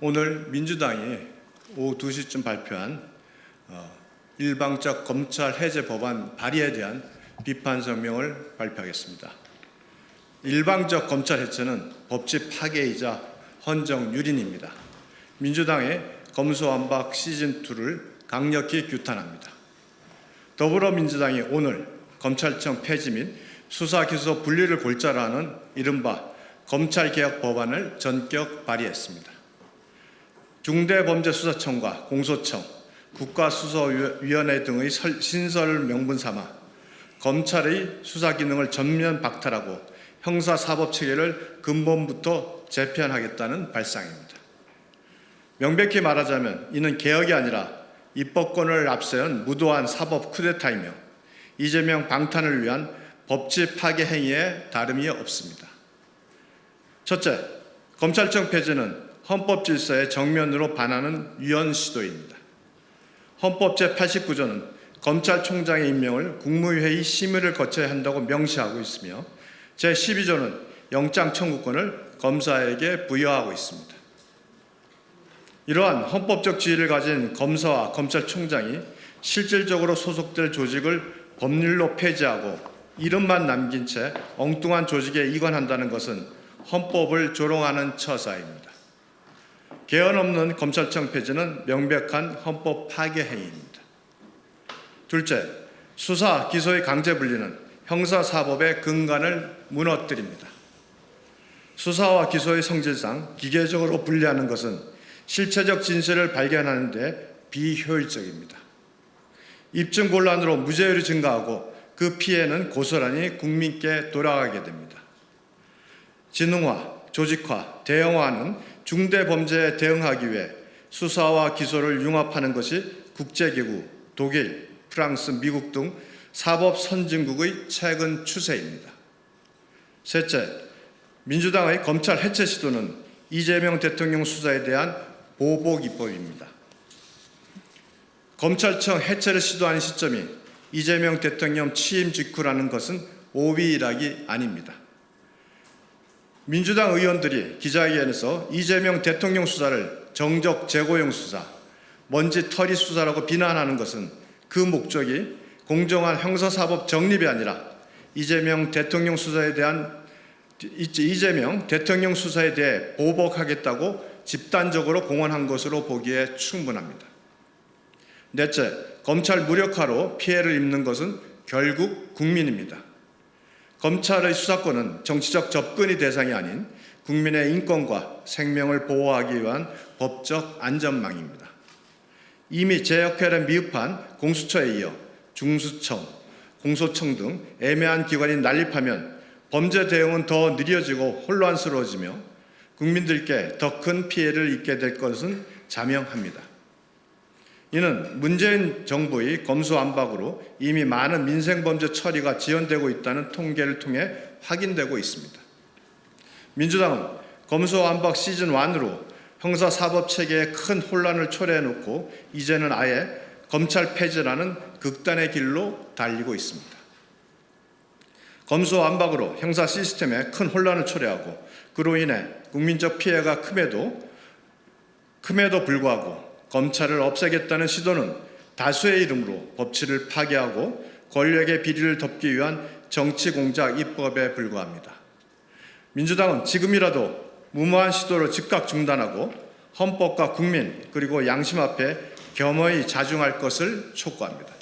오늘 민주당이 오후 2시쯤 발표한 일방적 검찰 해제 법안 발의에 대한 비판 성명을 발표하겠습니다. 일방적 검찰 해체는 법치 파괴이자 헌정 유린입니다. 민주당의 검수완박 시즌2를 강력히 규탄합니다. 더불어민주당이 오늘 검찰청 폐지 및 수사기소 분리를 골자로 하는 이른바 검찰개혁 법안을 전격 발의했습니다. 중대범죄수사청과 공소청, 국가수사위원회 등의 신설 명분 삼아 검찰의 수사기능을 전면 박탈하고 형사사법체계를 근본부터 재편하겠다는 발상입니다. 명백히 말하자면 이는 개혁이 아니라 입법권을 앞세운 무도한 사법 쿠데타이며 이재명 방탄을 위한 법치 파괴 행위에 다름이 없습니다. 첫째, 검찰청 폐지는 헌법 질서에 정면으로 반하는 위헌 시도입니다. 헌법 제89조는 검찰총장의 임명을 국무회의 심의를 거쳐야 한다고 명시하고 있으며 제12조는 영장 청구권을 검사에게 부여하고 있습니다. 이러한 헌법적 지위를 가진 검사와 검찰총장이 실질적으로 소속될 조직을 법률로 폐지하고 이름만 남긴 채 엉뚱한 조직에 이관한다는 것은 헌법을 조롱하는 처사입니다. 개헌 없는 검찰청 폐지는 명백한 헌법 파괴 행위입니다. 둘째, 수사, 기소의 강제 분리는 형사사법의 근간을 무너뜨립니다. 수사와 기소의 성질상 기계적으로 분리하는 것은 실체적 진실을 발견하는 데 비효율적입니다. 입증 곤란으로 무죄율이 증가하고 그 피해는 고스란히 국민께 돌아가게 됩니다. 진흥화, 조직화, 대형화는 중대범죄에 대응하기 위해 수사와 기소를 융합하는 것이 국제기구, 독일, 프랑스, 미국 등 사법 선진국의 최근 추세입니다. 셋째, 민주당의 검찰 해체 시도는 이재명 대통령 수사에 대한 보복 입법입니다. 검찰청 해체를 시도하는 시점이 이재명 대통령 취임 직후라는 것은 오비일학이 아닙니다. 민주당 의원들이 기자회견에서 이재명 대통령 수사를 정적 제고용 수사, 먼지털이 수사라고 비난하는 것은 그 목적이 공정한 형사사법 정립이 아니라 이재명 대통령 수사에 대해 보복하겠다고 집단적으로 공언한 것으로 보기에 충분합니다. 넷째, 검찰 무력화로 피해를 입는 것은 결국 국민입니다. 검찰의 수사권은 정치적 접근이 대상이 아닌 국민의 인권과 생명을 보호하기 위한 법적 안전망입니다. 이미 제 역할에 미흡한 공수처에 이어 중수청, 공소청 등 애매한 기관이 난립하면 범죄 대응은 더 느려지고 혼란스러워지며 국민들께 더 큰 피해를 입게 될 것은 자명합니다. 이는 문재인 정부의 검수완박으로 이미 많은 민생범죄 처리가 지연되고 있다는 통계를 통해 확인되고 있습니다. 민주당은 검수완박 시즌1으로 형사사법체계에 큰 혼란을 초래해놓고 이제는 아예 검찰 폐지라는 극단의 길로 달리고 있습니다. 검수완박으로 형사 시스템에 큰 혼란을 초래하고 그로 인해 국민적 피해가 큼에도 불구하고 검찰을 없애겠다는 시도는 다수의 이름으로 법치를 파괴하고 권력의 비리를 덮기 위한 정치 공작 입법에 불과합니다. 민주당은 지금이라도 무모한 시도를 즉각 중단하고 헌법과 국민 그리고 양심 앞에 겸허히 자중할 것을 촉구합니다.